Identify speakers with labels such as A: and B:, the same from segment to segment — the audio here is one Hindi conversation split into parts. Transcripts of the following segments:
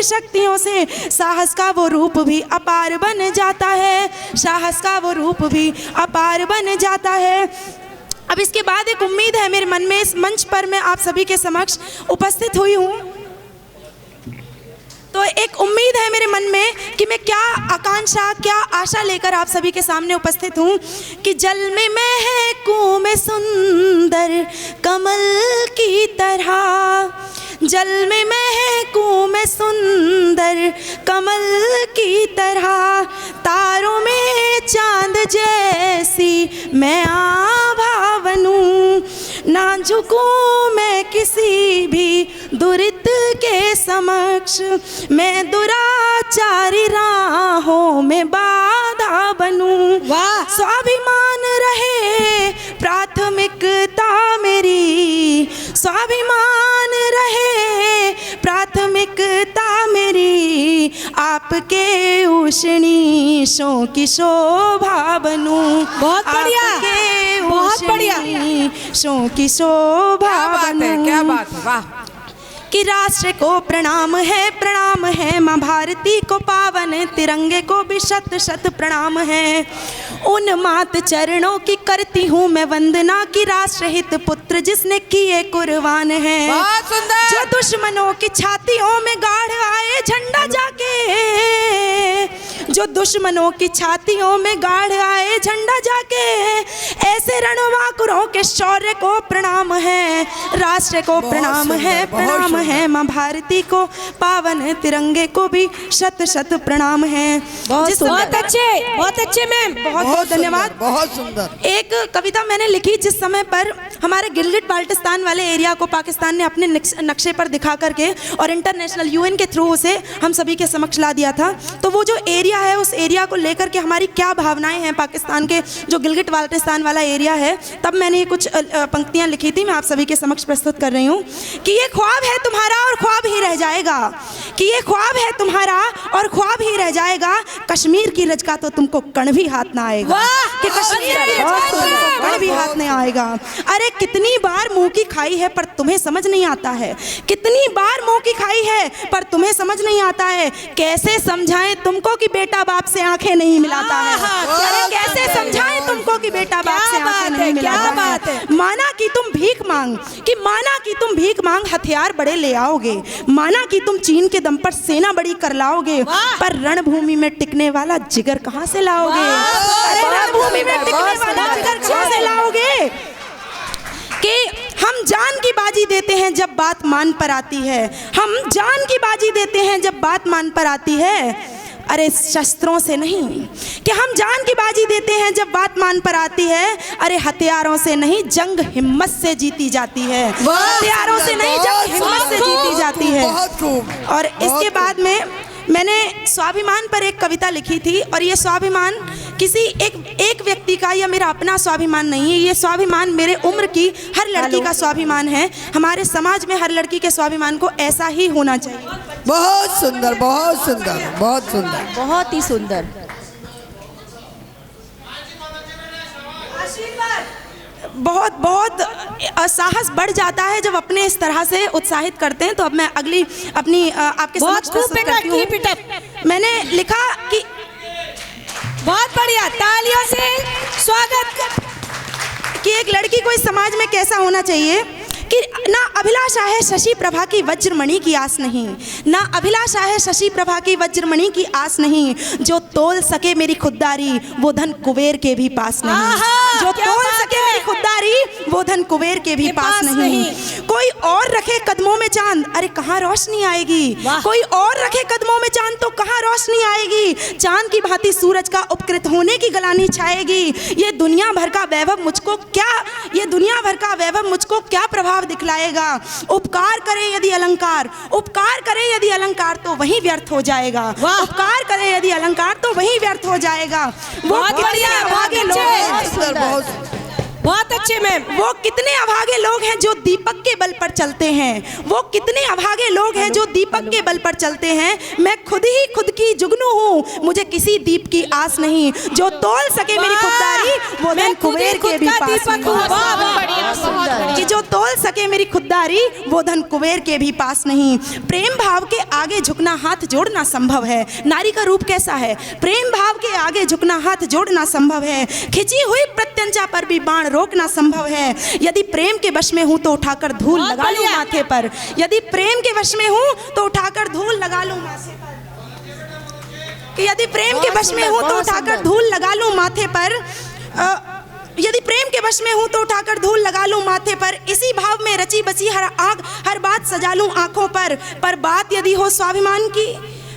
A: शक्तियों से साहस का वो रूप भी अपार बन जाता है, साहस का वो रूप भी अपार बन जाता है। अब इसके बाद एक उम्मीद है मेरे मन में, इस मंच पर मैं आप सभी के समक्ष उपस्थित हुई हूँ, तो एक उम्मीद है मेरे मन में कि मैं क्या आकांक्षा, क्या आशा लेकर आप सभी के सामने उपस्थित हूँ कि जल में महकूं मैं सुंदर कमल की तरह, जल में महकूं मैं सुंदर कमल की तरह, तारों में चांद जैसी मैं आभा बनूं, ना झुकूं मैं किसी भी दुरित के समक्ष, मैं दुराचारी राहों में बाधा बनूं।
B: वाह!
A: स्वाभिमान रहे प्राथमिकता मेरी, स्वाभिमान रहे प्राथमिकता मेरी, आपके उष्णीशों की शोभा बनूं।
B: बहुत बढ़िया, बहुत बढ़िया,
A: उष्णीशों की शोभा बनूं।
B: क्या बात है, वाह!
A: कि राष्ट्र को प्रणाम है माँ भारती को पावन तिरंगे को भी शत शत प्रणाम है। उन मात चरणों की करती हूँ मैं वंदना की राष्ट्र हित पुत्र जिसने किए कुर्बान है।
B: बहुत सुंदर।
A: जो दुश्मनों की छातियों में गाड़ आए झंडा जाके, जो दुश्मनों की छातियों में गाड़ आए झंडा जाके, ऐसे रणवाकुरों के शौर्य को प्रणाम है, राष्ट्र को प्रणाम है, प्रणाम है माँ भारती को पावन तिरंगे को भी शत शत प्रणाम है।
B: बहुत अच्छे मैम,
A: बहुत बहुत धन्यवाद।
C: बहुत सुंदर।
A: एक कविता मैंने लिखी जिस समय पर हमारे गिलगिट बाल्टिस्तान वाले एरिया को पाकिस्तान ने अपने नक्शे पर दिखा करके और इंटरनेशनल यूएन के थ्रू उसे हम सभी के समक्ष ला दिया था, तो वो जो एरिया है उस एरिया को लेकर के हमारी क्या भावनाएं हैं पाकिस्तान के जो गिलगिट बाल्टिस्तान वाला एरिया है, तब मैंने ये कुछ पंक्तियां लिखी थी, मैं आप सभी के समक्ष प्रस्तुत कर रही हूँ कि ये ख्वाब है तुम्हारा और ख्वाब ही रह जाएगा, कि ये ख्वाब है तुम्हारा और ख्वाब ही रह जाएगा, कश्मीर की रज का तो तुमको कण भी हाथ ना आएगा, कि कश्मीर की रज का तो तुमको कण भी हाथ नहीं आएगा। अरे कितनी बार मुंह की खाई है पर तुम्हें समझ नहीं आता है, कितनी बार मुंह की खाई है पर तुम्हें समझ नहीं आता है, कैसे समझाएं तुमको कि बेटा बाप से आंखें नहीं मिलाता है, अरे कैसे समझाएं तुमको कि बेटा बाप से आंखें नहीं मिलाता है। माना कि तुम भीख मांग, कि माना कि तुम भीख मांग हथियार बड़े ले आओगे, माना कि तुम चीन के दम पर सेना बड़ी कर लाओगे, पर रणभूमि में टिकने वाला जिगर कहां से लाओगे, अरे रणभूमि में टिकने वाला जिगर कहां से लाओगे। कि हम जान की बाजी देते हैं जब बात मान पर आती है, हम जान की बाजी देते हैं जब बात मान पर आती है, अरे शस्त्रों से नहीं, कि हम जान की बाजी देते हैं जब बात मान पर आती है, अरे हथियारों से नहीं जंग हिम्मत से जीती जाती है, हथियारों से नहीं जंग हिम्मत से जीती जाती है। और इसके बाद में मैंने स्वाभिमान पर एक कविता लिखी थी, और ये स्वाभिमान किसी एक व्यक्ति का या मेरा अपना स्वाभिमान नहीं है, ये स्वाभिमान मेरे उम्र की हर लड़की का स्वाभिमान है। हमारे समाज में हर लड़की के स्वाभिमान को ऐसा ही होना चाहिए।
C: बहुत सुंदर, बहुत सुंदर, बहुत सुंदर,
B: बहुत ही सुंदर।
A: बहुत बहुत साहस बढ़ जाता है जब अपने इस तरह से उत्साहित करते हैं। तो अब मैं अगली अपनी आपके समक्ष प्रस्तुत करती हूँ। मैंने लिखा कि
B: बहुत बढ़िया, तालियों से स्वागत,
A: कि एक लड़की को इस समाज में कैसा होना चाहिए कि ना अभिलाषा है शशि प्रभा की वज्रमणि की आस नहीं, ना अभिलाषा है शशि प्रभा की वज्रमणि की आस नहीं, जो तोल सके मेरी खुददारी वो धन कुबेर के भी पास नहीं, जो तोल सके मेरी खुददारी वो धन कुबेर के भी पास नहीं। कोई और रखे कदमों में चांद, अरे कहाँ रोशनी आएगी, कोई और रखे कदमों में चांद तो कहाँ रोशनी आएगी, चांद की भांति सूरज का उपकृत होने की गलानी छाएगी। ये दुनिया भर का वैभव मुझको क्या, ये दुनिया भर का वैभव मुझको क्या प्रभाव दिखलाएगा। उपकार करें यदि अलंकार, उपकार करें यदि अलंकार तो वही व्यर्थ हो जाएगा, उपकार करें यदि अलंकार तो वही व्यर्थ हो जाएगा। वो
B: बहुत बढ़िया,
A: भागे लोग,
B: बहुत अच्छे मैम।
A: वो कितने अभागे लोग हैं जो दीपक के बल पर चलते हैं, वो कितने अभागे लोग हैं जो दीपक के बल पर चलते हैं। मैं खुद ही खुद की जुगनू हूँ, मुझे किसी दीप की आस नहीं, जो तोल सके मेरी खुददारी वो धन कुबेर के भी पास नहीं। कि जो तोल सके मेरी खुददारी वो धन कुबेर के भी पास नहीं। प्रेम भाव के आगे झुकना हाथ जोड़ना संभव है। नारी का रूप कैसा है? प्रेम भाव के आगे झुकना हाथ जोड़ना संभव है। खिंची हुई प्रत्यंचा पर भी बाण रोकना संभव है। यदि प्रेम के वश में हूँ तो उठाकर धूल लगा लूं माथे पर, यदि प्रेम के वश में हूँ तो उठाकर धूल लगा लूं माथे पर। कि यदि प्रेम के वश में हूँ तो उठाकर धूल लगा लूं माथे पर, यदि प्रेम के वश में हूँ तो उठाकर धूल लगा लूं माथे पर। इसी भाव में रची बसी हर बात सजा लूं आंखों पर बात यदि हो स्वाभिमान की,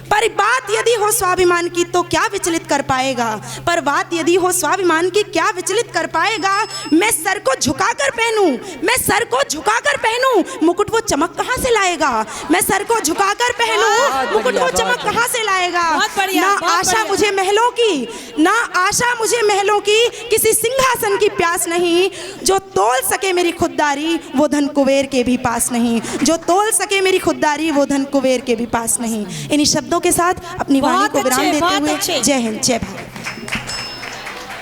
A: पर बात यदि हो स्वाभिमान की तो क्या विचलित कर पाएगा, पर बात यदि हो स्वाभिमान की क्या विचलित कर पाएगा। मैं सर को झुकाकर पहनूं, मैं सर को झुकाकर पहनूं, मुकुट वो चमक कहाँ से लाएगा। मैं सर को झुकाकर पहनूं, मुकुट वो चमक कहाँ से लाएगा। ना आशा मुझे महलों की, ना आशा मुझे महलों की, किसी सिंहासन की प्यास नहीं। जो तोल सके मेरी खुददारी वो धन कुबेर के भी पास नहीं, जो तोल सके मेरी खुददारी वो धन कुबेर के भी पास नहीं। इन्हीं शब्दों के साथ अपनी वाणी को विराम देते हुए जय हिंद, जय भारत।